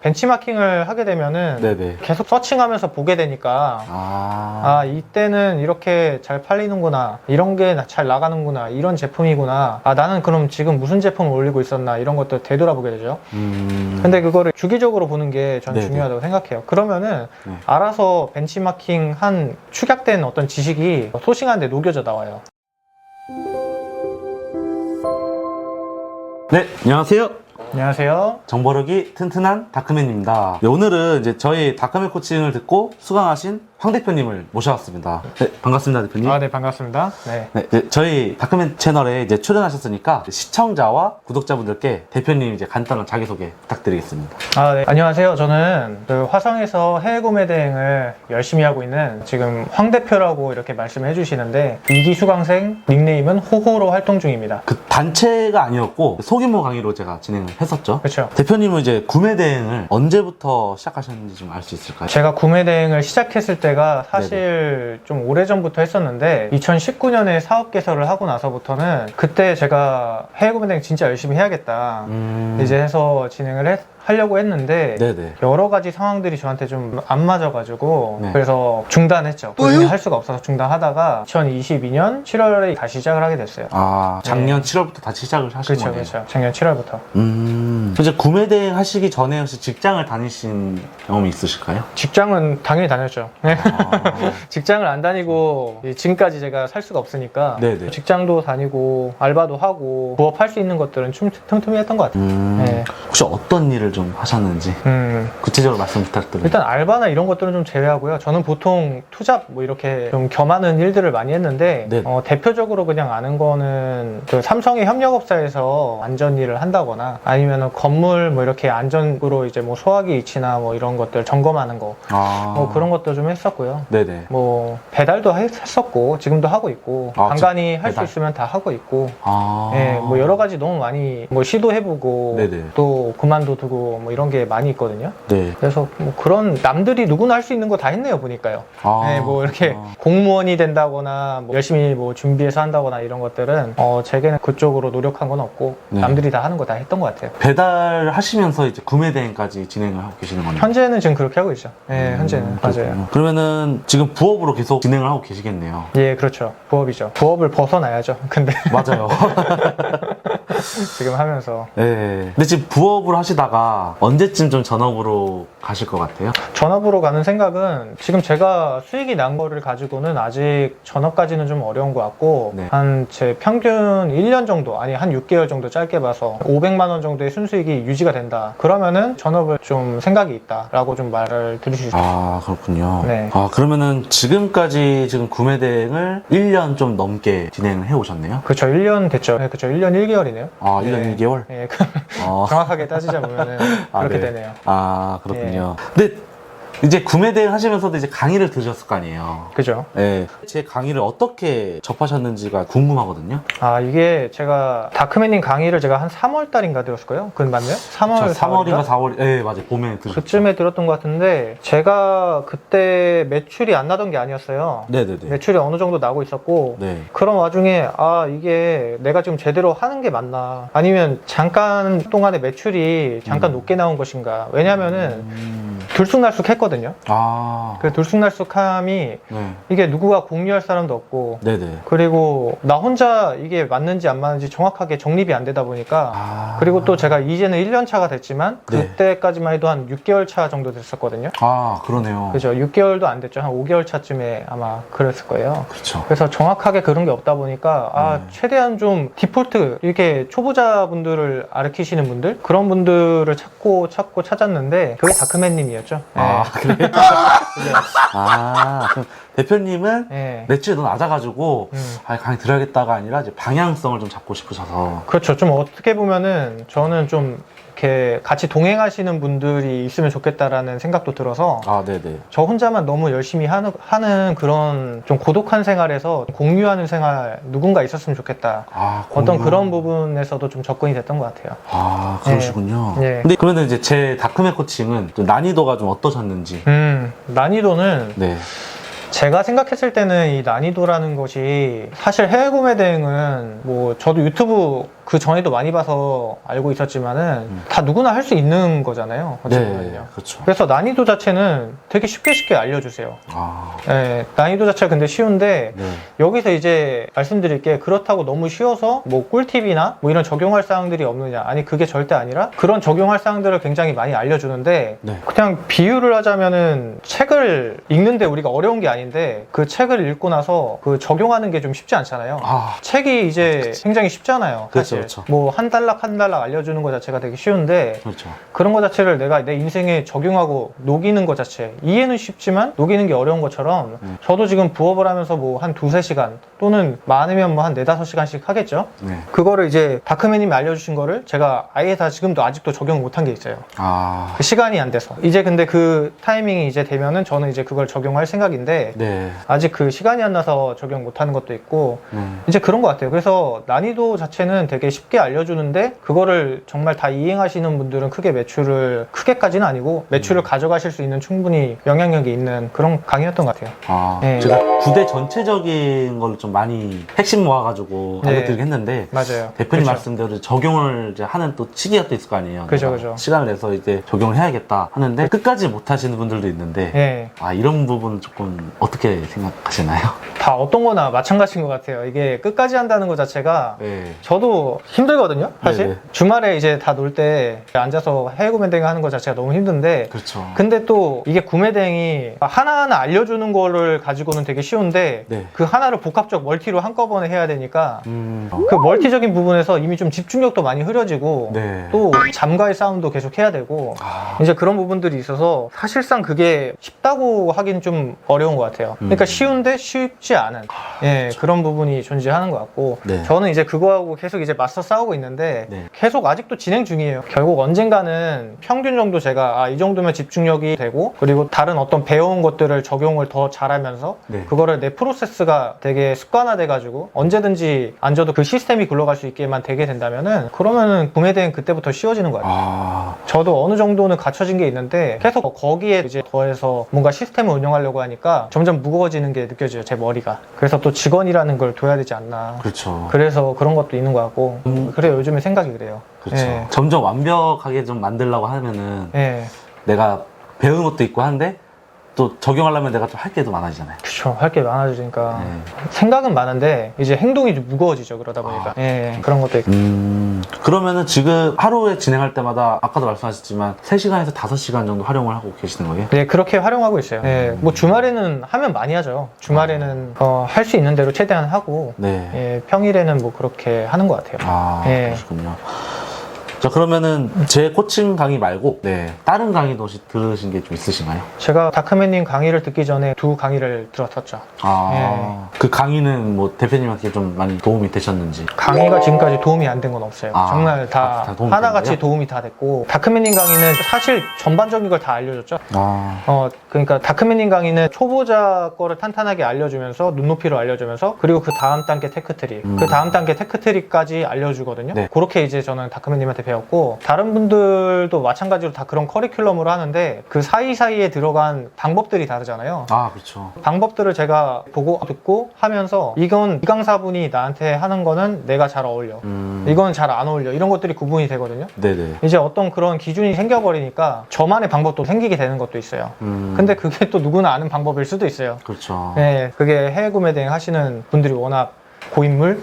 벤치마킹을 하게 되면은 네네. 계속 서칭하면서 보게 되니까 이때는 이렇게 잘 팔리는구나, 이런 게 잘 나가는구나, 이런 제품이구나, 나는 그럼 지금 무슨 제품을 올리고 있었나, 이런 것들 되돌아보게 되죠. 근데 그거를 주기적으로 보는 게 저는 네네. 중요하다고 생각해요. 그러면은 네. 알아서 벤치마킹 한 축약된 어떤 지식이 소싱하는데 녹여져 나와요. 네, 안녕하세요. 안녕하세요. 정보력이 튼튼한 다크맨입니다. 네, 오늘은 이제 저희 다크맨 코칭을 듣고 수강하신 황 대표님을 모셔왔습니다. 네, 반갑습니다, 대표님. 네, 반갑습니다. 네. 네, 이제 저희 다크맨 채널에 이제 출연하셨으니까 시청자와 구독자분들께 대표님 이제 간단한 자기소개 부탁드리겠습니다. 네. 안녕하세요. 저는 그 화성에서 해외 구매 대행을 열심히 하고 있는 지금 황 대표라고 이렇게 말씀해 주시는데 2기 수강생, 닉네임은 호호로 활동 중입니다. 그 단체가 아니었고 소규모 강의로 제가 진행을 했었죠. 그렇죠. 대표님은 이제 구매 대행을 언제부터 시작하셨는지 좀 알 수 있을까요? 제가 구매 대행을 시작했을 때가 사실 좀 오래전부터 했었는데 2019년에 사업 개설을 하고 나서부터는 그때 제가 해외 구매 대행 진짜 열심히 해야겠다 이제 해서 진행을 하려고 했는데 네네. 여러 가지 상황들이 저한테 좀 안 맞아가지고 네. 그래서 중단했죠. 꾸준히 할 수가 없어서 중단하다가 2022년 7월에 다시 시작을 하게 됐어요. 작년 7월부터 다시 시작을 하신 그렇죠, 거네요. 그렇죠. 작년 7월부터. 이제 구매 대행 하시기 전에 혹시 직장을 다니신 경험이 있으실까요? 직장은 당연히 다녔죠. 직장을 안 다니고 지금까지 제가 살 수가 없으니까 네네. 직장도 다니고 알바도 하고 부업할 수 있는 것들은 틈틈이 했던 것 같아요. 네. 혹시 어떤 일을 좀 하셨는지 구체적으로 말씀 부탁드립니다. 일단 알바나 이런 것들은 좀 제외하고요. 저는 보통 투잡 뭐 이렇게 좀 겸하는 일들을 많이 했는데 네. 대표적으로 그냥 아는 거는 그 삼성의 협력업사에서 안전 일을 한다거나 아니면 건물 뭐 이렇게 안전으로 이제 뭐 소화기 위치나 뭐 이런 것들 점검하는 거 뭐 그런 것도 좀 했었고요. 네네. 뭐 배달도 했었고 지금도 하고 있고 간간히 할 수 배달. 있으면 다 하고 있고 네. 뭐 여러 가지 너무 많이 뭐 시도해보고 네네. 또 그만둬두고 뭐 이런 게 많이 있거든요. 네. 그래서 뭐 그런 남들이 누구나 할 수 있는 거 다 했네요 보니까요. 뭐 이렇게 공무원이 된다거나 뭐 열심히 뭐 준비해서 한다거나 이런 것들은 제게는 그쪽으로 노력한 건 없고 네. 남들이 다 하는 거 다 했던 것 같아요. 배달 하시면서 이제 구매 대행까지 진행을 하고 계시는 거네요. 현재는 지금 그렇게 하고 있죠. 현재는 맞아요. 그렇군요. 그러면은 지금 부업으로 계속 진행을 하고 계시겠네요. 예, 그렇죠. 부업이죠. 부업을 벗어나야죠. 근데 맞아요. 지금 하면서 네. 근데 지금 부업을 하시다가 언제쯤 좀 전업으로 가실 것 같아요? 전업으로 가는 생각은 지금 제가 수익이 난 거를 가지고는 아직 전업까지는 좀 어려운 것 같고 네. 한 제 평균 1년 정도 아니 한 6개월 정도 짧게 봐서 500만 원 정도의 순수익이 유지가 된다. 그러면은 전업을 좀 생각이 있다라고 좀 말을 들을 수 있어요. 그렇군요. 네. 그러면은 지금까지 지금 구매 대행을 1년 좀 넘게 진행을 해 오셨네요? 그렇죠. 1년 됐죠. 네, 그렇죠. 1년 1개월이네요. 1년 1개월? 네, 정확하게 따지자 보면은 그렇게 네. 되네요. 그렇군요. 근데 이제 구매 대행 하시면서도 이제 강의를 들으셨을 거 아니에요? 그죠? 네. 제 강의를 어떻게 접하셨는지가 궁금하거든요. 이게 제가 다크맨님 강의를 제가 한 3월 달인가 들었을 거예요. 그건 맞나요? 3월, 3월인가 4월, 네, 맞아요. 봄에 들으셨죠. 그쯤에 들었던 것 같은데 제가 그때 매출이 안 나던 게 아니었어요. 네네네. 매출이 어느 정도 나고 있었고 네. 그런 와중에 이게 내가 지금 제대로 하는 게 맞나 아니면 잠깐 동안의 매출이 잠깐 높게 나온 것인가. 왜냐면은 들쑥날쑥 했거든요. 그 들쑥날쑥함이 네. 이게 누구가 공유할 사람도 없고 네네. 그리고 나 혼자 이게 맞는지 안 맞는지 정확하게 정립이 안 되다 보니까 그리고 또 제가 이제는 1년 차가 됐지만 네. 그때까지만 해도 한 6개월 차 정도 됐었거든요. 그러네요. 그죠. 6개월도 안 됐죠. 한 5개월 차쯤에 아마 그랬을 거예요. 그렇죠. 그래서 정확하게 그런 게 없다 보니까 최대한 좀 디폴트 이렇게 초보자분들을 가르치시는 분들 그런 분들을 찾고 찾았는데 그게 다크맨님이었죠. 그래요? 그럼 대표님은 네. 매출이 너무 낮아가지고 강의 들어야겠다가 아니라 이제 방향성을 좀 잡고 싶으셔서. 그렇죠. 좀 어떻게 보면은 저는 좀 이렇게 같이 동행하시는 분들이 있으면 좋겠다라는 생각도 들어서 네네. 저 혼자만 너무 열심히 하는 그런 좀 고독한 생활에서 공유하는 생활 누군가 있었으면 좋겠다. 어떤 그런 부분에서도 좀 접근이 됐던 것 같아요. 그러시군요. 네. 근데 그러면 이제 제 다크맨 코칭은 좀 난이도가 좀 어떠셨는지. 난이도는 네. 제가 생각했을 때는 이 난이도라는 것이 사실 해외 구매 대행은 뭐 저도 유튜브 그 전에도 많이 봐서 알고 있었지만은 다 누구나 할 수 있는 거잖아요. 어찌 보면요. 그렇죠. 그래서 난이도 자체는 되게 쉽게 알려주세요. 네, 난이도 자체가 근데 쉬운데 네. 여기서 이제 말씀드릴 게 그렇다고 너무 쉬워서 뭐 꿀팁이나 뭐 이런 적용할 사항들이 없느냐, 아니 그게 절대 아니라 그런 적용할 사항들을 굉장히 많이 알려주는데 네. 그냥 비유를 하자면은 책을 읽는데 우리가 어려운 게 아닌데 그 책을 읽고 나서 그 적용하는 게 좀 쉽지 않잖아요. 책이 이제 굉장히 쉽잖아요. 사실 그렇죠. 뭐 한 달락 한 달락 알려주는 것 자체가 되게 쉬운데 그렇죠. 그런 것 자체를 내가 내 인생에 적용하고 녹이는 것 자체, 이해는 쉽지만 녹이는 게 어려운 것처럼 저도 지금 부업을 하면서 뭐 한 두세 시간 또는 많으면 뭐 한 네다섯 시간씩 하겠죠. 네. 그거를 이제 다크맨님이 알려주신 거를 제가 아예 다 지금도 아직도 적용 못한 게 있어요. 그 시간이 안 돼서. 이제 근데 그 타이밍이 이제 되면은 저는 이제 그걸 적용할 생각인데 네. 아직 그 시간이 안 나서 적용 못하는 것도 있고 이제 그런 것 같아요. 그래서 난이도 자체는 되게 쉽게 알려주는데 그거를 정말 다 이행하시는 분들은 크게 매출을 크게까지는 아니고 매출을 가져가실 수 있는 충분히 영향력이 있는 그런 강의였던 것 같아요. 네. 제가 부대 전체적인 걸 좀 많이 핵심 모아가지고 알려드리긴 했는데 맞아요. 대표님 그쵸. 말씀대로 적용을 이제 하는 또 시기가 또 있을 거 아니에요. 그죠, 내가 그죠. 시간을 내서 이제 적용을 해야겠다 하는데 끝까지 못 하시는 분들도 있는데 네. 이런 부분 조금 어떻게 생각하시나요? 다 어떤 거나 마찬가지인 것 같아요. 이게 끝까지 한다는 것 자체가 네. 저도 힘들거든요, 사실. 네네. 주말에 이제 다 놀 때 앉아서 해외 구매 대행 하는 것 자체가 너무 힘든데 그렇죠. 근데 또 이게 구매 대행이 하나하나 알려주는 거를 가지고는 되게 쉬운데 네. 그 하나를 복합적 멀티로 한꺼번에 해야 되니까 그 그 멀티적인 부분에서 이미 좀 집중력도 많이 흐려지고 네. 또 잠과의 싸움도 계속 해야 되고 이제 그런 부분들이 있어서 사실상 그게 쉽다고 하긴 좀 어려운 것 같아요. 그러니까 쉬운데 쉽지 않은 그런 부분이 존재하는 것 같고 네. 저는 이제 그거하고 계속 이제 맞서 싸우고 있는데 네. 계속 아직도 진행 중이에요. 결국 언젠가는 평균 정도 제가 이 정도면 집중력이 되고 그리고 다른 어떤 배워온 것들을 적용을 더 잘하면서 네. 그거를 내 프로세스가 되게 습관화돼 가지고 언제든지 앉아도 그 시스템이 굴러갈 수 있게만 되게 된다면은 그러면은 구매 대행 그때부터 쉬워지는 것 같아요. 저도 어느 정도는 갖춰진 게 있는데 계속 거기에 이제 더해서 뭔가 시스템을 운영하려고 하니까 점점 무거워지는 게 느껴져요, 제 머리가. 그래서 또 직원이라는 걸 둬야 되지 않나. 그렇죠. 그래서 그런 것도 있는 것 같고 그래요, 요즘에 생각이 그래요. 그렇죠. 예. 점점 완벽하게 좀 만들려고 하면은 예. 내가 배운 것도 있고 한데 또 적용하려면 내가 좀 할 게 더 많아지잖아요. 그쵸. 할 게 많아지니까 생각은 많은데 이제 행동이 좀 무거워지죠, 그러다 보니까. 그런 것도 있고. 그러면은 지금 하루에 진행할 때마다 아까도 말씀하셨지만 3시간에서 5시간 정도 활용을 하고 계시는 거예요? 네, 그렇게 활용하고 있어요. 뭐 주말에는 하면 많이 하죠. 주말에는 할 수 있는 대로 최대한 하고 평일에는 뭐 그렇게 하는 것 같아요. 그러시군요. 자, 그러면은 제 코칭 강의 말고 다른 강의도 혹시 들으신 게 좀 있으신가요? 제가 다크맨님 강의를 듣기 전에 2 강의를 들었었죠. 그 강의는 뭐 대표님한테 좀 많이 도움이 되셨는지? 강의가 지금까지 도움이 안 된 건 없어요. 정말 다 도움이 하나같이 됐나요? 도움이 다 됐고 다크맨님 강의는 사실 전반적인 걸 다 알려줬죠. 그러니까 다크맨님 강의는 초보자 거를 탄탄하게 알려주면서 눈높이로 알려주면서 그리고 그 다음 단계 테크트리 그 다음 단계 테크트리까지 알려주거든요. 그렇게 이제 저는 다크맨님한테 배웠고 다른 분들도 마찬가지로 다 그런 커리큘럼으로 하는데 그 사이사이에 들어간 방법들이 다르잖아요. 그렇죠. 방법들을 제가 보고 듣고 하면서 이건 이 강사분이 나한테 하는 거는 내가 잘 어울려. 이건 잘 안 어울려. 이런 것들이 구분이 되거든요. 네네. 이제 어떤 그런 기준이 생겨버리니까 저만의 방법도 생기게 되는 것도 있어요. 근데 그게 또 누구나 아는 방법일 수도 있어요. 그렇죠. 그게 해외 구매 대행 하시는 분들이 워낙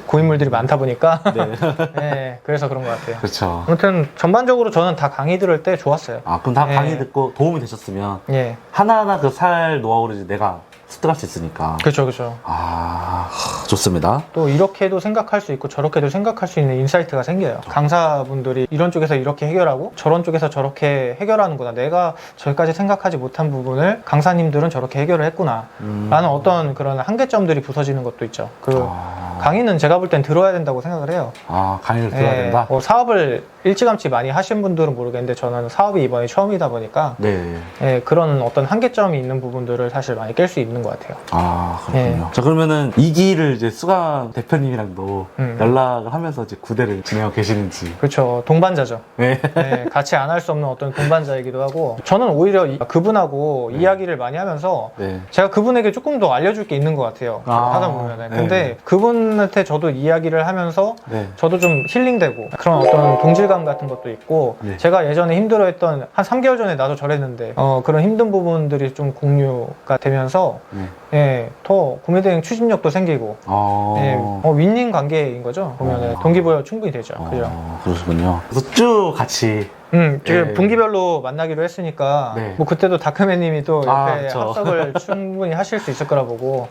고인물들이 많다 보니까 그래서 그런 것 같아요. 그렇죠. 아무튼 전반적으로 저는 다 강의 들을 때 좋았어요. 그럼 다 강의 듣고 도움이 되셨으면 하나하나 그 살 노하우를 이제 내가 습득할 수 있으니까. 그렇죠. 좋습니다. 또 이렇게도 생각할 수 있고 저렇게도 생각할 수 있는 인사이트가 생겨요. 강사분들이 이런 쪽에서 이렇게 해결하고 저런 쪽에서 저렇게 해결하는구나. 내가 저기까지 생각하지 못한 부분을 강사님들은 저렇게 해결을 했구나. 라는 어떤 그런 한계점들이 부서지는 것도 있죠. 강의는 제가 볼 땐 들어야 된다고 생각을 해요. 강의를 들어야 된다? 사업을 일찌감치 많이 하신 분들은 모르겠는데 저는 사업이 이번에 처음이다 보니까 네. 그런 어떤 한계점이 있는 부분들을 사실 많이 깰 수 있는 것 같아요. 그렇군요. 자, 그러면은 이 기를 이제 수강 대표님이랑도 연락을 하면서 이제 구대를 진행하고 계시는지. 그렇죠. 동반자죠. 네. 같이 안 할 수 없는 어떤 동반자이기도 하고 저는 오히려 그분하고 이야기를 많이 하면서 네. 제가 그분에게 조금 더 알려줄 게 있는 것 같아요. 하다 보면은. 근데 그분한테 저도 이야기를 하면서 저도 좀 힐링되고 그런 어떤 동질감 같은 것도 있고 제가 예전에 힘들어했던 한 3개월 전에 나도 저랬는데 그런 힘든 부분들이 좀 공유가 되면서 더 구매대행 추진력도 생기고 윈윈 관계인 거죠. 보면은 동기부여 충분히 되죠. 그죠? 그러시군요. 그래서 쭉 같이 지금 분기별로 만나기로 했으니까 뭐 그때도 다크맨님이 또 옆에 그쵸. 합석을 충분히 하실 수 있을 거라 보고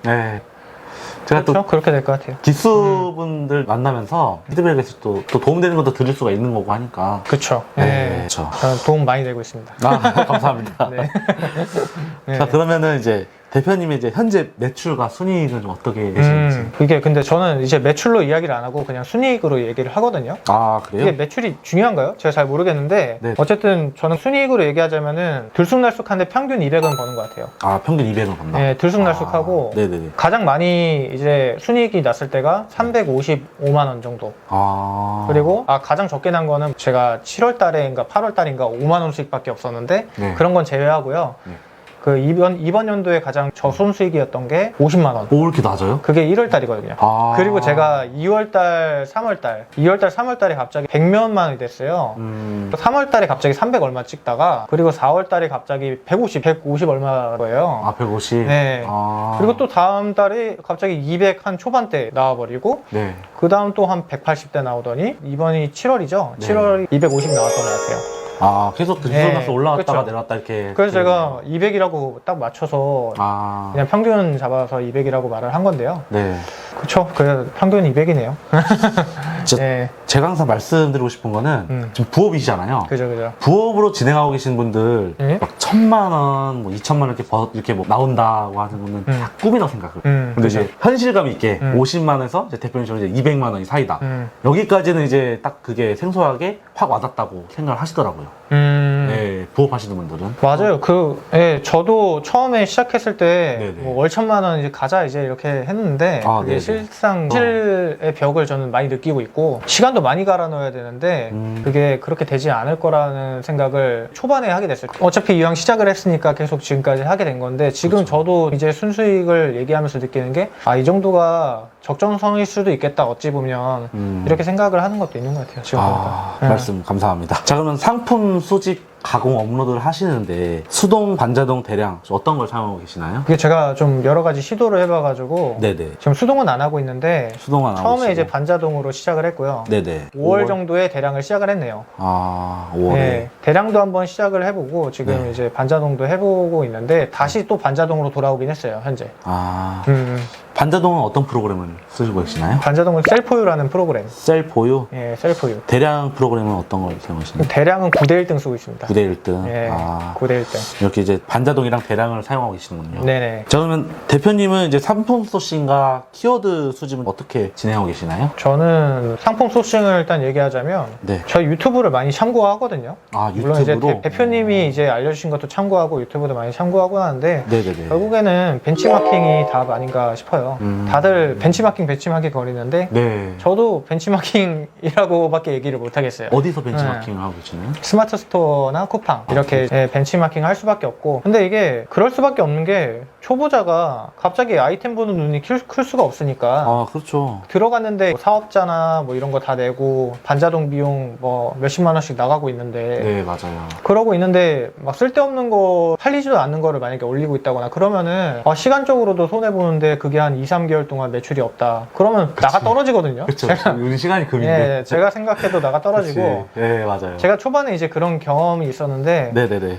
제가 그렇죠? 또 그렇게 될 것 같아요. 기수분들 만나면서 피드백에서 또 도움되는 것도 드릴 수가 있는 거고 하니까. 그렇죠. 그렇죠. 저는 도움 많이 되고 있습니다. 감사합니다. 네. 자, 그러면은 이제 대표님의 이제 현재 매출과 순이익은 좀 어떻게 되시는지. 이게 근데 저는 이제 매출로 이야기를 안 하고 그냥 순이익으로 얘기를 하거든요. 그래요? 이게 매출이 중요한가요? 제가 잘 모르겠는데 어쨌든 저는 순이익으로 얘기하자면은 들쑥날쑥한데 평균 200원 버는 것 같아요. 평균 200원 번다? 들쑥날쑥하고 네네네. 가장 많이 이제 순이익이 났을 때가 355만 원 정도. 그리고 가장 적게 난 거는 제가 7월 달에인가 8월 달인가 5만 원 수익밖에 없었는데 그런 건 제외하고요. 그 이번 연도에 가장 저손 수익이었던 게 50만 원. 왜 이렇게 낮아요? 그게 1월 달이거든요. 그리고 제가 2월 달, 3월 달, 2월 달, 3월 달에 갑자기 100몇만 원이 됐어요. 3월 달에 갑자기 300 얼마 찍다가 그리고 4월 달에 갑자기 150 얼마 거예요. 150? 네. 그리고 또 다음 달에 갑자기 200 한 초반대 나와버리고 그 다음 또 한 180대 나오더니 이번이 7월이죠. 7월이 250 나왔던 것 같아요. 계속 들쑥날쑥 올라갔다가 그쵸. 내려왔다 이렇게. 그래서 제가 200이라고 딱 맞춰서 그냥 평균 잡아서 200이라고 말을 한 건데요. 그쵸. 그래 평균 200이네요. 제가 항상 말씀드리고 싶은 거는 지금 부업이시잖아요. 그죠. 부업으로 진행하고 계신 분들 막 1000만 원, 뭐 2천만 원 이렇게 뭐 나온다고 하는 거는 다 꿈이라고 생각을. 근데 이제 현실감 있게 50만 원에서 이제 대표님처럼 이제 200만 원이 사이다. 여기까지는 이제 딱 그게 생소하게 확 와닿다고 생각을 하시더라고요. 부업하시는 분들은. 맞아요. 저도 처음에 시작했을 때 뭐 월 1000만 원 이제 가자 이제 이렇게 했는데 그게 실상 실의 벽을 저는 많이 느끼고 있고 시간도 많이 갈아 넣어야 되는데 그게 그렇게 되지 않을 거라는 생각을 초반에 하게 됐어요. 어차피 이왕 시작을 했으니까 계속 지금까지 하게 된 건데 지금 저도 이제 순수익을 얘기하면서 느끼는 게 이 정도가 적정성일 수도 있겠다 어찌 보면 이렇게 생각을 하는 것도 있는 것 같아요. 지금 보니까. 말씀 감사합니다. 자, 그러면 상품 수집 가공 업로드를 하시는데 수동, 반자동, 대량 어떤 걸 사용하고 계시나요? 이게 제가 좀 여러 가지 시도를 해봐가지고 지금 수동은 안 하고 있는데 수동은 안 하고 처음에 계시고. 이제 반자동으로 시작을 했고요. 5월 정도에 대량을 시작을 했네요. 5월에. 대량도 한번 시작을 해보고 지금 이제 반자동도 해보고 있는데 다시 또 반자동으로 돌아오긴 했어요. 현재. 반자동은 어떤 프로그램을 쓰시고 계시나요? 반자동은 셀포유라는 프로그램. 셀포유? 셀포유. 대량 프로그램은 어떤 걸 사용하시나요? 대량은 9대1등 쓰고 있습니다. 9대1등. 9대1등. 이렇게 이제 반자동이랑 대량을 사용하고 계시는군요. 네네. 자, 그러면 대표님은 이제 상품 소싱과 키워드 수집은 어떻게 진행하고 계시나요? 저는 상품 소싱을 일단 얘기하자면 저희 유튜브를 많이 참고하거든요. 물론 유튜브로? 이제 대표님이 이제 알려주신 것도 참고하고 유튜브도 많이 참고하고 하는데 결국에는 벤치마킹이 답 아닌가 싶어요. 다들 벤치마킹 거리는데 저도 벤치마킹이라고밖에 얘기를 못 하겠어요. 어디서 벤치마킹을 하고 계시나요? 스마트 스토어나 쿠팡 이렇게 벤치마킹 할 수밖에 없고 근데 이게 그럴 수밖에 없는 게 초보자가 갑자기 아이템 보는 눈이 클 수가 없으니까 그렇죠. 들어갔는데 뭐 사업자나 뭐 이런 거 다 내고 반자동 비용 뭐 몇십만 원씩 나가고 있는데 맞아요. 그러고 있는데 막 쓸데없는 거 팔리지도 않는 거를 만약에 올리고 있다거나 그러면은 시간적으로도 손해보는데 그게 한 2-3개월 동안 매출이 없다 그러면 나가 떨어지거든요. 그렇죠. 우리 시간이 금인데. 제가 생각해도 나가 떨어지고 맞아요. 제가 초반에 이제 그런 경험이 있었는데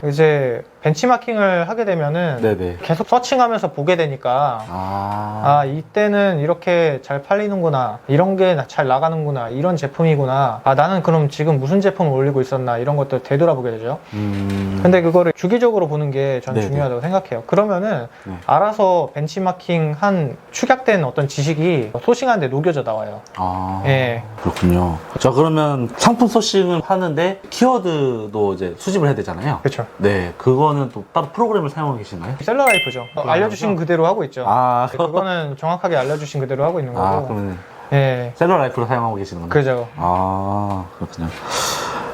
이제 벤치마킹을 하게 되면은 계속 서칭하면서 보게 되니까 이때는 이렇게 잘 팔리는구나 이런 게 잘 나가는구나 이런 제품이구나 나는 그럼 지금 무슨 제품을 올리고 있었나 이런 것들 되돌아보게 되죠. 근데 그거를 주기적으로 보는 게 전 중요하다고 생각해요. 그러면은 알아서 벤치마킹 한 축약된 어떤 지식이 소싱하는데 녹여져 나와요. 아, 예. 그렇군요. 자, 그러면 상품 소싱을 하는데 키워드도 이제 수집을 해야 되잖아요. 그렇죠. 네, 그거는 또 따로 프로그램을 사용하고 계시나요? 셀러라이프죠. 알려주신 그대로 하고 있죠. 아, 그거는 정확하게 알려주신 그대로 하고 있는 거고. 그러면 예. 셀러라이프로 사용하고 계시는 건가요? 그죠. 아, 그렇군요.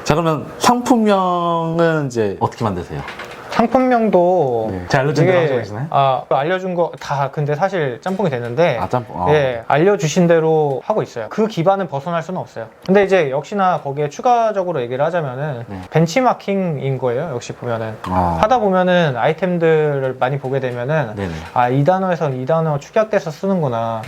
자, 그러면 상품명은 이제 어떻게 만드세요? 상품명도 네. 제가 알려준 대로 하고 계시나요? 알려준 거 다 근데 사실 짬뽕이 됐는데 아, 짬뽕. 예, 알려주신 대로 하고 있어요. 그 기반은 벗어날 수는 없어요. 근데 이제 역시나 거기에 추가적으로 얘기를 하자면은 네. 벤치마킹인 거예요. 역시 보면은 아, 하다 보면은 아이템들을 많이 보게 되면은 네네. 이 단어에선 이 단어 축약돼서 쓰는구나.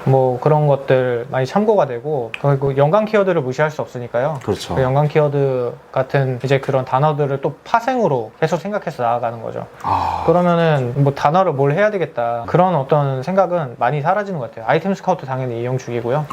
뭐 그런 것들 많이 참고가 되고, 그리고 연관 키워드를 무시할 수 없으니까요. 그렇죠. 그 연관 키워드 같은 이제 그런 단어들을 또 파생으로 계속 생각해서 나아가는 거죠. 아, 그러면은 뭐 단어를 뭘 해야 되겠다, 그런 어떤 생각은 많이 사라지는 것 같아요. 아이템 스카우트 당연히 이용 중이고요.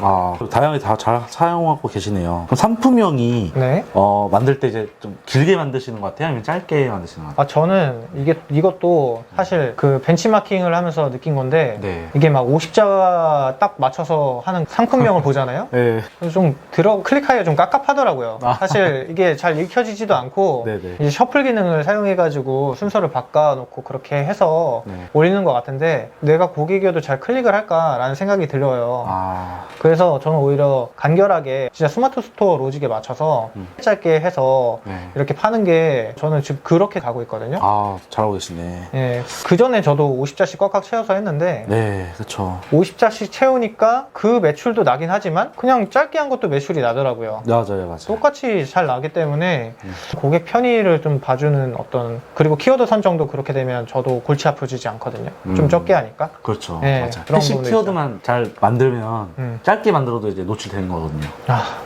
다양하게 다 잘 사용하고 계시네요. 그럼 상품명이 네. 만들 때 이제 좀 길게 만드시는 것 같아요? 아니면 짧게 만드시는 것 같아요? 저는 이것도 사실 그 벤치마킹을 하면서 느낀 건데, 네. 이게 막 50자 딱 맞춰서 하는 상품명을 보잖아요. 네. 그래서 좀 클릭하기가 좀 깝깝하더라고요. 사실 이게 잘 읽혀지지도 않고, 네네. 이제 셔플 기능을 사용해가지고 순서를 바꿔놓고 그렇게 해서 네. 올리는 것 같은데, 내가 고객이어도 잘 클릭을 할까라는 생각이 들어요. 그래서 저는 오히려 간결하게 진짜 스마트 스토어 로직에 맞춰서 짧게 해서 네. 이렇게 파는 게 저는 지금 그렇게 가고 있거든요. 잘하고 계시네. 예, 그 전에 저도 50자씩 꽉꽉 채워서 했는데, 네, 그렇죠. 50자씩 채우니까 그 매출도 나긴 하지만 그냥 짧게 한 것도 매출이 나더라고요. 맞아요. 똑같이 잘 나기 때문에 고객 편의를 좀 봐주는 그리고 키워드 선정도 그렇게 되면 저도 골치 아프지지 않거든요. 좀 적게 하니까. 그렇죠. 네, 맞아요. 그런 핵심 부분도 키워드만 잘 만들면 짧게 만들어도 이제 노출되는 거거든요.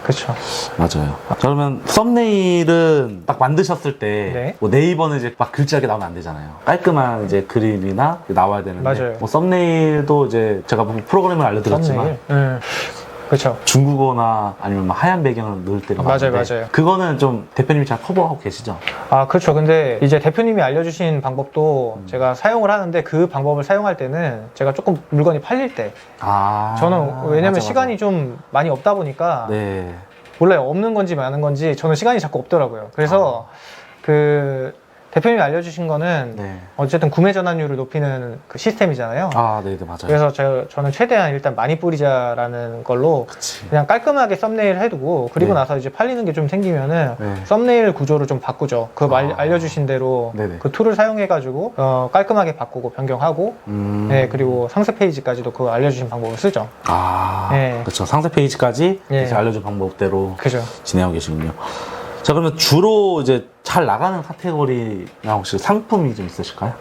그렇죠. 맞아요. 자, 그러면 썸네일은 딱 만드셨을 때 네. 뭐 네이버는 이제 막 글자게 나오면 안 되잖아요. 깔끔한 이제 그림이나 나와야 되는데 맞아요. 뭐 썸네일도 이제 제가 뭐 프로그램을 알려드렸지만 그렇죠. 중국어나 아니면 막 하얀 배경을 넣을 때가 많은데 맞아요. 그거는 좀 대표님이 잘 커버하고 계시죠? 그렇죠. 근데 이제 대표님이 알려주신 방법도 제가 사용을 하는데, 그 방법을 사용할 때는 제가 조금 물건이 팔릴 때, 저는 왜냐면 시간이 좀 많이 없다 보니까 네. 원래 없는 건지 많은 건지 저는 시간이 자꾸 없더라고요. 그래서 그 대표님이 알려주신 거는 네. 어쨌든 구매 전환율을 높이는 그 시스템이잖아요. 네, 맞아요. 그래서 저는 최대한 일단 많이 뿌리자라는 걸로 그치. 그냥 깔끔하게 썸네일 해두고, 그리고 네. 나서 이제 팔리는 게 좀 생기면은 네. 썸네일 구조를 좀 바꾸죠. 알려주신 대로 네네. 그 툴을 사용해가지고 깔끔하게 바꾸고 변경하고, 네, 그리고 상세 페이지까지도 그 알려주신 방법을 쓰죠. 네. 그렇죠. 상세 페이지까지 네. 이제 알려준 방법대로 그죠. 진행하고 계시군요. 자, 그러면 주로 이제 잘 나가는 카테고리나 혹시 상품이 좀 있으실까요?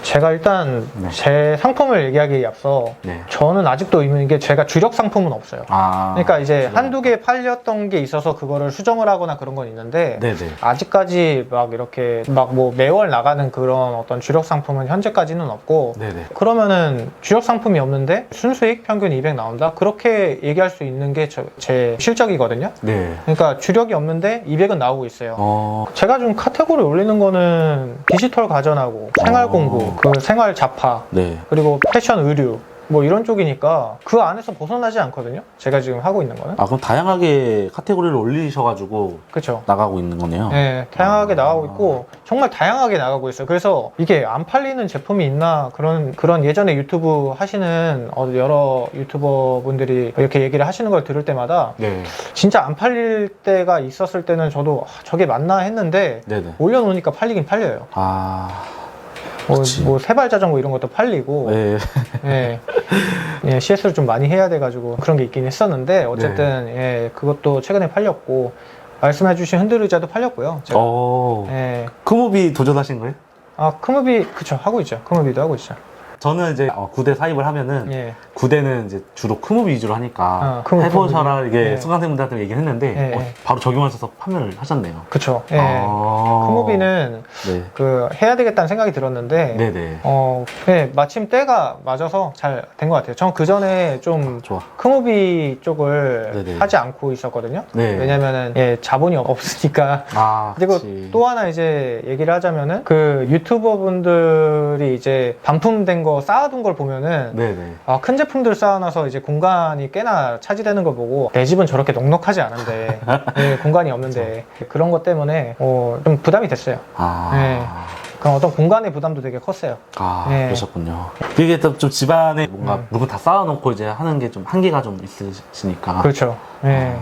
제가 일단 네. 제 상품을 얘기하기에 앞서 네. 저는 아직도 의문인 게, 제가 주력 상품은 없어요. 그러니까 이제 주력. 한두 개 팔렸던 게 있어서 그거를 수정을 하거나 그런 건 있는데, 네네. 아직까지 막 이렇게 막 뭐 매월 나가는 그런 어떤 주력 상품은 현재까지는 없고, 네네. 그러면은 주력 상품이 없는데 순수익 평균 200 나온다? 그렇게 얘기할 수 있는 게 제 실적이거든요. 네. 그러니까 주력이 없는데 200은 나오고 있어요. 제가 좀 카테고리 올리는 거는 디지털 가전하고 생활 공부, 그 생활 잡화, 네. 그리고 패션 의류, 뭐 이런 쪽이니까 그 안에서 벗어나지 않거든요. 제가 지금 하고 있는 거는. 그럼 다양하게 카테고리를 올리셔가지고 그렇죠. 나가고 있는 거네요. 네, 다양하게 나가고 있고, 정말 다양하게 나가고 있어요. 그래서 이게 안 팔리는 제품이 있나, 그런 예전에 유튜브 하시는 여러 유튜버 분들이 이렇게 얘기를 하시는 걸 들을 때마다 네. 진짜 안 팔릴 때가 있었을 때는 저도 저게 맞나 했는데, 네네. 올려놓으니까 팔리긴 팔려요. 그치. 뭐 세발 자전거 이런 것도 팔리고, 네. CS를 좀 많이 해야 돼가지고 그런 게 있긴 했었는데, 어쨌든 그것도 최근에 팔렸고, 말씀해주신 흔들의자도 팔렸고요. 제가. 크무비 도전하신 거예요? 크무비, 그쵸, 하고 있죠. 크무비도 하고 있죠. 저는 이제 구대 사입을 하면은 구대는 이제 주로 크무비 위주로 하니까 해보셔라 이게 수강생분들한테 얘기를 했는데 바로 적용하셔서 판매를 하셨네요. 그쵸. 크무비는 그 해야 되겠다는 생각이 들었는데, 네네. 마침 때가 맞아서 잘 된 것 같아요. 전 그 전에 좀 크무비 쪽을 하지 않고 있었거든요. 왜냐면은 자본이 없으니까. 그리고 그치. 또 하나 이제 얘기를 하자면은, 그 유튜버 분들이 이제 반품된 거 쌓아둔 걸 보면은 네네. 아, 큰 제품들 쌓아놔서 이제 공간이 꽤나 차지되는 걸 보고 내 집은 저렇게 넉넉하지 않은데 네, 공간이 없는데 그런 것 때문에 좀 부담이 됐어요. 네. 그럼 어떤 공간의 부담도 되게 컸어요. 네. 그러셨군요. 그게 좀 집안에 뭔가 물건 다 쌓아놓고 이제 하는 게 좀 한계가 좀 있으시니까. 그렇죠. 네.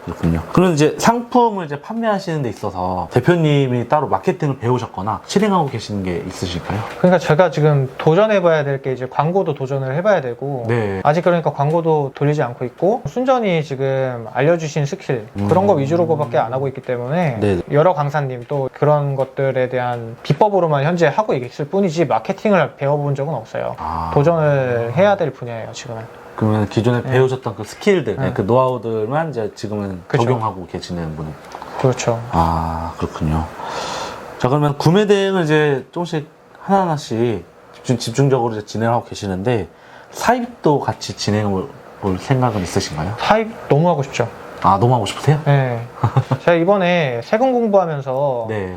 그렇군요. 그럼 이제 상품을 이제 판매하시는 데 있어서 대표님이 따로 마케팅을 배우셨거나 실행하고 계시는 게 있으실까요? 그러니까 제가 지금 도전해봐야 될 게 이제 광고도 도전을 해봐야 되고 네. 아직 그러니까 광고도 돌리지 않고 있고 순전히 지금 알려주신 스킬 그런 거 위주로밖에 안 하고 있기 때문에 네. 여러 강사님 또 그런 것들에 대한 비법으로만 현재 하고 있을 뿐이지 마케팅을 배워본 적은 없어요. 도전을 해야 될 분야예요 지금은. 그러면 기존에 배우셨던 그 스킬들, 그 노하우들만 이제 지금은 그쵸. 적용하고 계시는 분이. 그렇죠. 그렇군요. 자, 그러면 구매 대행을 이제 조금씩 하나하나씩 집중적으로 이제 진행하고 계시는데 사입도 같이 진행해 볼 생각은 있으신가요? 사입 너무 하고 싶죠. 너무 하고 싶으세요? 네. 제가 이번에 세금 공부하면서 네.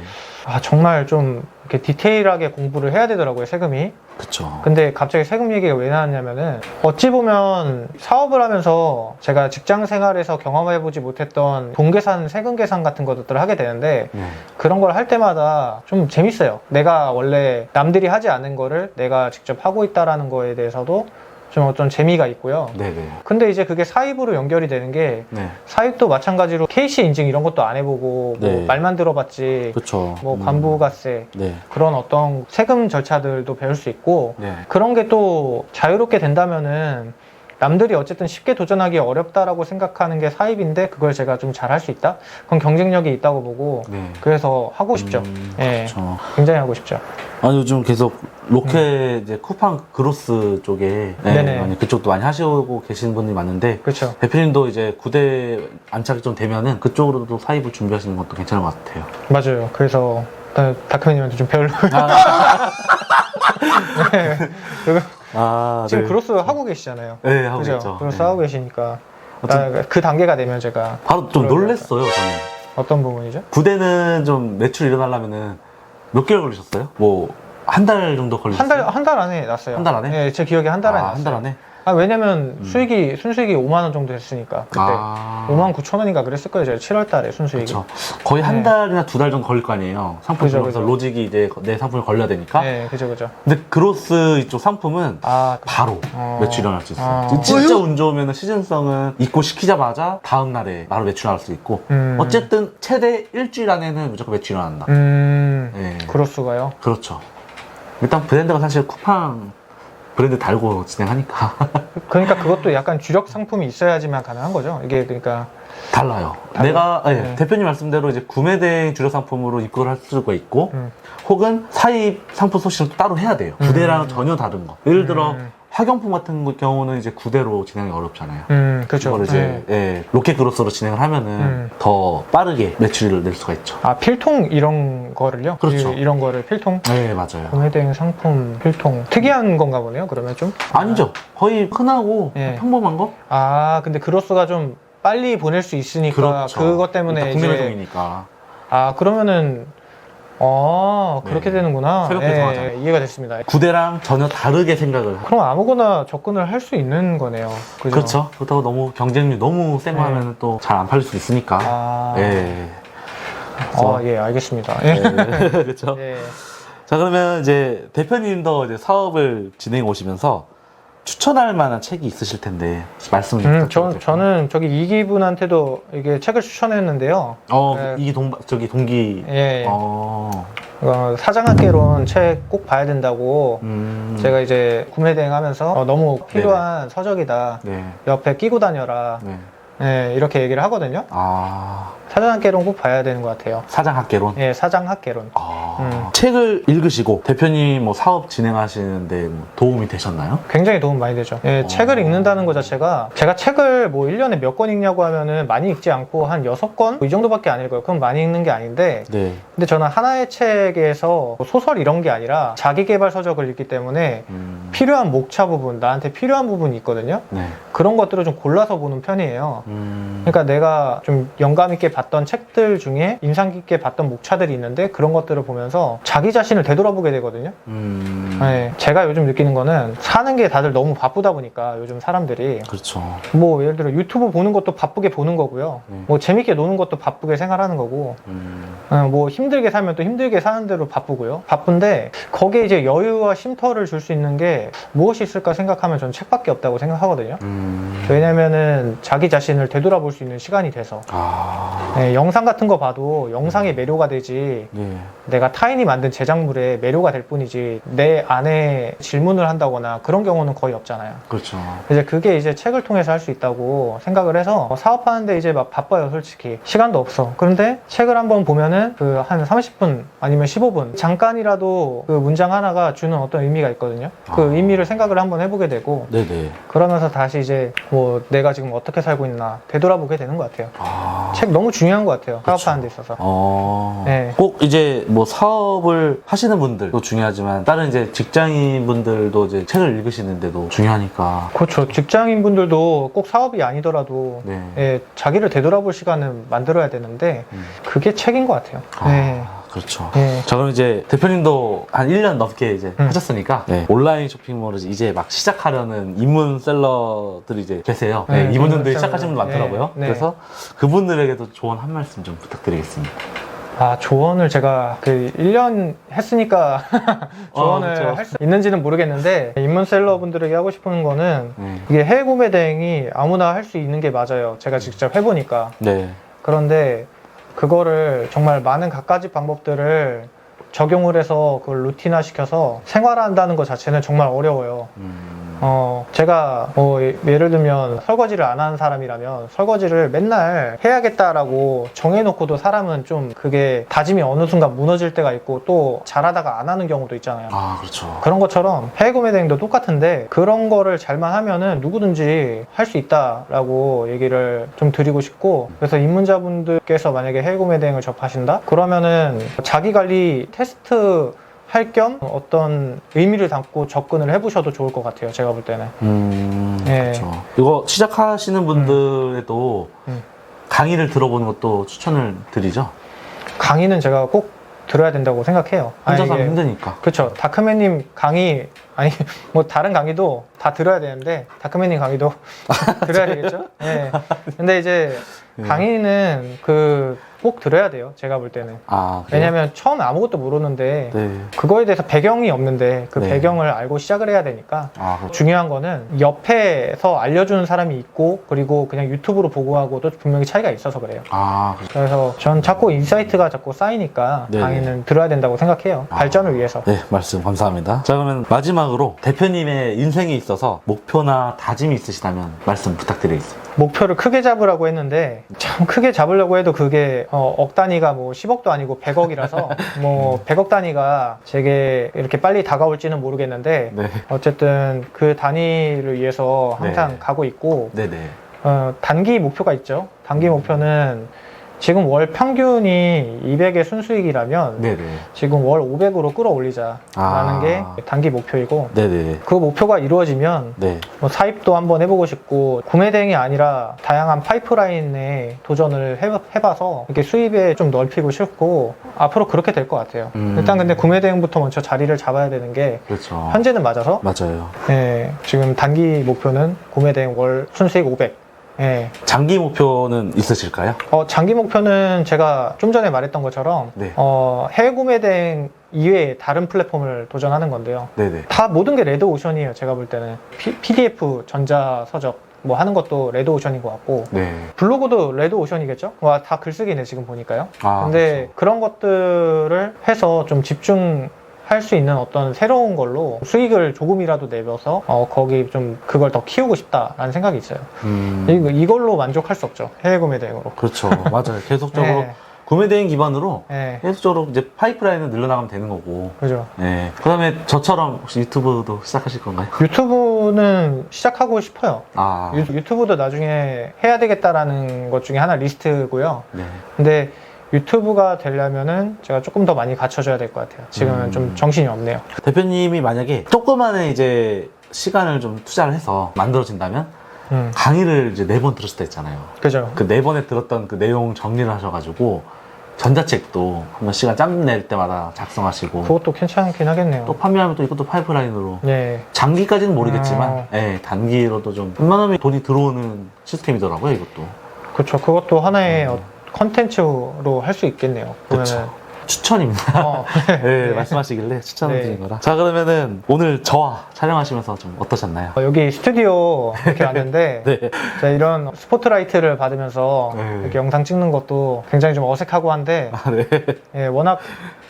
정말 좀 이렇게 디테일하게 공부를 해야 되더라고요, 세금이. 그쵸. 근데 갑자기 세금 얘기가 왜 나왔냐면은 어찌 보면 사업을 하면서 제가 직장 생활에서 경험해보지 못했던 동계산, 세금 계산 같은 것들을 하게 되는데 그런 걸 할 때마다 좀 재밌어요. 내가 원래 남들이 하지 않은 거를 내가 직접 하고 있다라는 거에 대해서도 좀 어떤 재미가 있고요. 네네. 근데 이제 그게 사입으로 연결이 되는 게 사입도 마찬가지로 KC 인증 이런 것도 안 해보고 뭐 말만 들어봤지 그쵸. 뭐 관부가세 그런 어떤 세금 절차들도 배울 수 있고 그런 게 또 자유롭게 된다면은 남들이 어쨌든 쉽게 도전하기 어렵다라고 생각하는 게 사입인데 그걸 제가 좀 잘할 수 있다? 그건 경쟁력이 있다고 보고 그래서 하고 싶죠. 그렇죠. 굉장히 하고 싶죠. 요즘 계속 로켓 이제 쿠팡 그로스 쪽에 많이 그쪽도 많이 하시고 계신 분이 많은데 그렇죠. 대표님도 이제 구대 안착이 좀 되면은 그쪽으로도 사입을 준비하시는 것도 괜찮은 것 같아요. 맞아요. 그래서 다크맨님한테 좀 배우려고. 네. 지금 그로스 하고 계시잖아요. 네, 하고 그죠? 있죠. 그로스 하고 계시니까 그 단계가 되면 제가 바로 좀 놀랬어요. 저는. 어떤 부분이죠? 구대는 좀 매출 일어나려면은 몇 개월 걸리셨어요? 뭐 한 달 정도 걸리셨어요? 한 달 안에 났어요. 한 달 안에? 네, 제 기억에 한 달 안에 났어요. 한 달 안에? 왜냐면 순수익이 5만 원 정도 됐으니까 그때 5만 9천 원인가 그랬을 거예요. 제가 7월 달에 순수익이. 그쵸. 거의 한 달이나 두 달 정도 걸릴 거 아니에요. 상품 들어서 로직이 이제 내 상품을 걸려야 되니까. 네, 그죠. 근데 그로스 이쪽 상품은 바로 매출 일어날 수 있어요. 진짜 운 좋으면 시즌성은 입고 시키자마자 다음 날에 바로 매출 나올 수 있고 어쨌든 최대 일주일 안에는 무조건 매출 일어난다. 그로스가요? 그렇죠. 일단 브랜드가 사실 쿠팡 브랜드 달고 진행하니까. 그러니까 그것도 약간 주력 상품이 있어야지만 가능한 거죠. 이게 그러니까 달라요. 내가 대표님 말씀대로 이제 구매대행 주력 상품으로 입고를 할 수가 있고 혹은 사입 상품 소싱을 따로 해야 돼요. 구대랑은 전혀 다른 거. 예를 들어 학용품 같은 경우는 이제 구대로 진행이 어렵잖아요. 그렇죠. 그걸 이제 로켓 그로스로 진행을 하면은 더 빠르게 매출을 낼 수가 있죠. 필통 이런 거를요? 그렇죠. 이런 거를 필통? 네, 맞아요. 구매대행 상품 필통. 특이한 건가 보네요, 그러면 좀? 아니죠. 거의 흔하고 평범한 거? 근데 그로스가 좀 빨리 보낼 수 있으니까 그렇죠. 그것 때문에 국내 배송이니까. 그러면은 그렇게 되는구나. 새벽 배송하잖아요. 이해가 됐습니다. 구대랑 전혀 다르게 생각을. 그럼 아무거나 접근을 할 수 있는 거네요. 그죠? 그렇죠. 그렇다고 너무 경쟁률 너무 센 거 하면 또 잘 안 팔릴 수 있으니까. 알겠습니다. 그렇죠. 자, 그러면 이제 대표님도 이제 사업을 진행해 오시면서 추천할 만한 책이 있으실 텐데 말씀 좀 부탁드릴게요. 저는 저기 이기분한테도 이게 책을 추천했는데요. 이기 동기. 사장학개론 책 꼭 봐야 된다고 제가 이제 구매 대행하면서 너무 필요한 서적이다. 옆에 끼고 다녀라. 이렇게 얘기를 하거든요. 사장학개론 꼭 봐야 되는 것 같아요. 사장학개론? 사장학개론. 책을 읽으시고 대표님 뭐 사업 진행하시는데 뭐 도움이 되셨나요? 굉장히 도움 많이 되죠. 책을 읽는다는 것 자체가 제가 책을 뭐 1년에 몇 권 읽냐고 하면은 많이 읽지 않고 한 6권? 이 정도밖에 안 읽어요. 그럼 많이 읽는 게 아닌데 근데 저는 하나의 책에서 소설 이런 게 아니라 자기계발 서적을 읽기 때문에 필요한 목차 부분, 나한테 필요한 부분이 있거든요. 그런 것들을 좀 골라서 보는 편이에요. 그러니까 내가 좀 영감 있게 봤던 책들 중에 인상 깊게 봤던 목차들이 있는데 그런 것들을 보면 가면서 자기 자신을 되돌아보게 되거든요. 네, 제가 요즘 느끼는 거는 사는 게 다들 너무 바쁘다 보니까 요즘 사람들이 그렇죠. 뭐 예를 들어 유튜브 보는 것도 바쁘게 보는 거고요. 뭐 재밌게 노는 것도 바쁘게 생활하는 거고 뭐 힘들게 살면 또 힘들게 사는 대로 바쁘고요. 바쁜데 거기에 이제 여유와 쉼터를 줄 수 있는 게 무엇이 있을까 생각하면 저는 책밖에 없다고 생각하거든요. 왜냐면은 자기 자신을 되돌아볼 수 있는 시간이 돼서 네, 영상 같은 거 봐도 영상의 매료가 되지 내가 타인이 만든 제작물에 매료가 될 뿐이지 내 안에 질문을 한다거나 그런 경우는 거의 없잖아요. 그렇죠. 이제 그게 이제 책을 통해서 할 수 있다고 생각을 해서 사업하는데 이제 막 바빠요, 솔직히. 시간도 없어. 그런데 책을 한번 보면은 그 한 30분 아니면 15분 잠깐이라도 그 문장 하나가 주는 어떤 의미가 있거든요. 그 의미를 생각을 한번 해보게 되고 네네. 그러면서 다시 이제 뭐 내가 지금 어떻게 살고 있나 되돌아보게 되는 것 같아요. 책 너무 중요한 것 같아요. 사업하는 데 있어서. 네. 꼭 이제 뭐 사업을 하시는 분들도 중요하지만 다른 이제 직장인 분들도 이제 책을 읽으시는데도 중요하니까. 그렇죠. 직장인 분들도 꼭 사업이 아니더라도 네. 예, 자기를 되돌아볼 시간을 만들어야 되는데 그게 책인 것 같아요. 네. 그렇죠. 네. 자, 그럼 이제 대표님도 한 1년 넘게 이제 하셨으니까 온라인 쇼핑몰을 이제 막 시작하려는 입문 셀러들이 이제 계세요. 이분들이 시작하시는 분들 많더라고요. 그래서 그분들에게도 조언 한 말씀 좀 부탁드리겠습니다. 조언을 제가 그 1년 했으니까 조언을 할 수 있는지는 모르겠는데 입문셀러 분들에게 하고 싶은 거는 이게 해외 구매 대행이 아무나 할 수 있는 게 맞아요. 제가 직접 해보니까. 그런데 그거를 정말 많은 갖가지 방법들을 적용을 해서 그걸 루틴화 시켜서 생활한다는 것 자체는 정말 어려워요. 제가 뭐 예를 들면 설거지를 안 하는 사람이라면 설거지를 맨날 해야겠다라고 정해놓고도 사람은 좀 그게 다짐이 어느 순간 무너질 때가 있고 또 잘하다가 안 하는 경우도 있잖아요. 그렇죠. 그런 것처럼 해외 구매 대행도 똑같은데 그런 거를 잘만 하면은 누구든지 할 수 있다라고 얘기를 좀 드리고 싶고, 그래서 입문자분들께서 만약에 해외 구매 대행을 접하신다? 그러면은 자기 관리 테스트 할 겸 어떤 의미를 담고 접근을 해보셔도 좋을 것 같아요. 제가 볼 때는. 그렇죠. 이거 시작하시는 분들에도 강의를 들어보는 것도 추천을 드리죠. 강의는 제가 꼭 들어야 된다고 생각해요. 혼자서 하면 힘드니까. 그렇죠. 다크맨님 강의, 아니 뭐 다른 강의도 다 들어야 되는데 다크맨님 강의도 들어야 되겠죠. 네. 근데 이제 강의는 꼭 들어야 돼요. 제가 볼 때는. 왜냐면 처음에 아무것도 모르는데 그거에 대해서 배경이 없는데 그 배경을 알고 시작을 해야 되니까. 중요한 거는 옆에서 알려주는 사람이 있고 그리고 그냥 유튜브로 보고 하고도 분명히 차이가 있어서 그래요. 그래서 전 자꾸 인사이트가 자꾸 쌓이니까 강의는 들어야 된다고 생각해요. 발전을 위해서. 네, 말씀 감사합니다. 자, 그러면 마지막으로 대표님의 인생에 있어서 목표나 다짐이 있으시다면 말씀 부탁드리겠습니다. 목표를 크게 잡으라고 했는데 참 크게 잡으려고 해도 그게 억 단위가 뭐 10억도 아니고 100억이라서 뭐 100억 단위가 제게 이렇게 빨리 다가올지는 모르겠는데 어쨌든 그 단위를 위해서 항상 가고 있고 단기 목표가 있죠. 단기 목표는 지금 월 평균이 200의 순수익이라면 지금 월 500으로 끌어올리자라는 게 단기 목표이고 그 목표가 이루어지면 뭐 사입도 한번 해보고 싶고 구매 대행이 아니라 다양한 파이프라인에 도전을 해봐서 이렇게 수입에 좀 넓히고 싶고 앞으로 그렇게 될 것 같아요. 일단 근데 구매 대행부터 먼저 자리를 잡아야 되는 게 현재는 맞아서 지금 단기 목표는 구매 대행 월 순수익 500. 장기 목표는 있으실까요? 장기 목표는 제가 좀 전에 말했던 것처럼 해외 구매 대행 이외에 다른 플랫폼을 도전하는 건데요. 다 모든 게 레드오션이에요. 제가 볼 때는 PDF 전자 서적 뭐 하는 것도 레드오션인 것 같고 블로그도 레드오션이겠죠? 와, 다 글쓰기네 지금 보니까요. 근데 그런 것들을 해서 좀 집중 할 수 있는 어떤 새로운 걸로 수익을 조금이라도 내면서 거기 좀 그걸 더 키우고 싶다라는 생각이 있어요. 이걸로 만족할 수 없죠. 해외 구매 대행으로. 그렇죠. 맞아요. 계속적으로 구매 대행 기반으로 계속적으로 이제 파이프라인을 늘려나가면 되는 거고. 그죠. 그다음에 저처럼 혹시 유튜브도 시작하실 건가요? 유튜브는 시작하고 싶어요. 유튜브도 나중에 해야 되겠다라는 것 중에 하나 리스트고요. 근데 유튜브가 되려면은 제가 조금 더 많이 갖춰줘야 될 것 같아요. 지금은 좀 정신이 없네요. 대표님이 만약에 조그만의 이제 시간을 좀 투자를 해서 만들어진다면 강의를 이제 4번 들었을 때 있잖아요. 그죠. 그 4번에 들었던 그 내용 정리를 하셔가지고 전자책도 한번 시간 짬 낼 때마다 작성하시고 그것도 괜찮긴 하겠네요. 또 판매하면 또 이것도 파이프라인으로 예. 장기까지는 모르겠지만 예, 단기로도 좀 웬만하면 돈이 들어오는 시스템이더라고요 이것도. 그렇죠. 그것도 하나의 컨텐츠로 할 수 있겠네요. 그렇죠. 추천입니다. 네, 네. 말씀하시길래 추천드린 네. 거라. 자, 그러면은 오늘 저와 촬영하시면서 좀 어떠셨나요? 여기 스튜디오 이렇게 왔는데 네. 제가 이런 스포트라이트를 받으면서 네. 이렇게 영상 찍는 것도 굉장히 좀 어색하고 한데 아, 네. 예, 워낙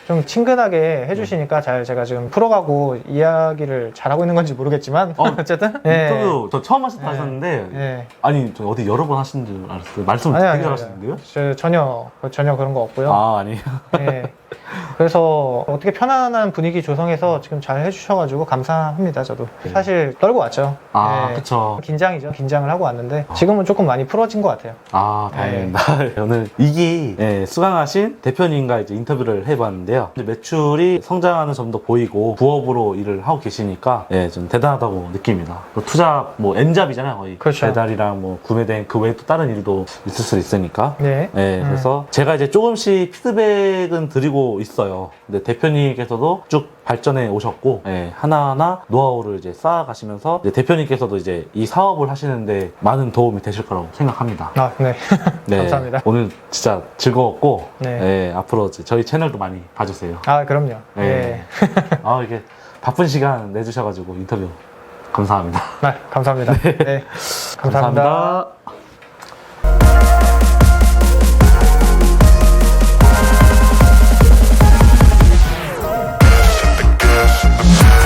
좀 친근하게 해주시니까 잘 제가 지금 풀어가고 이야기를 잘하고 있는 건지 모르겠지만 어쨌든 예. 인터뷰 저 처음 네. 하셨는데 예. 아니 저 어디 여러 번 하신 줄 알았어요. 말씀 아니, 되게 아니, 잘하시는데요? 저 전혀 그런 거 없고요. 아, 아니에요. 예. 그래서 어떻게 편안한 분위기 조성해서 지금 잘 해주셔가지고 감사합니다. 저도 네. 사실 떨고 왔죠. 아, 예. 그쵸. 긴장이죠. 긴장을 하고 왔는데 지금은 조금 많이 풀어진 것 같아요. 아, 다행입니다. 오늘 2기 수강하신 대표님과 이제 인터뷰를 해봤는데요. 이제 매출이 성장하는 점도 보이고 부업으로 일을 하고 계시니까 좀 대단하다고 느낍니다. 또 투잡, 뭐 N잡이잖아요. 거의. 그렇죠. 배달이랑 뭐 구매된 그 외에 또 다른 일도 있을 수 있으니까. 네. 그래서 제가 이제 조금씩 피드백은 드리고 있어요. 근데 대표님께서도 쭉 발전해 오셨고, 하나하나 노하우를 이제 쌓아가시면서 이제 대표님께서도 이제 이 사업을 하시는데 많은 도움이 되실 거라고 생각합니다. 아, 네. 감사합니다. 오늘 진짜 즐거웠고, 네. 앞으로 이제 저희 채널도 많이 봐주세요. 아, 그럼요. 네. 이게 바쁜 시간 내주셔가지고 인터뷰 감사합니다. 네, 감사합니다. 네. 감사합니다. 감사합니다. Set the gas in the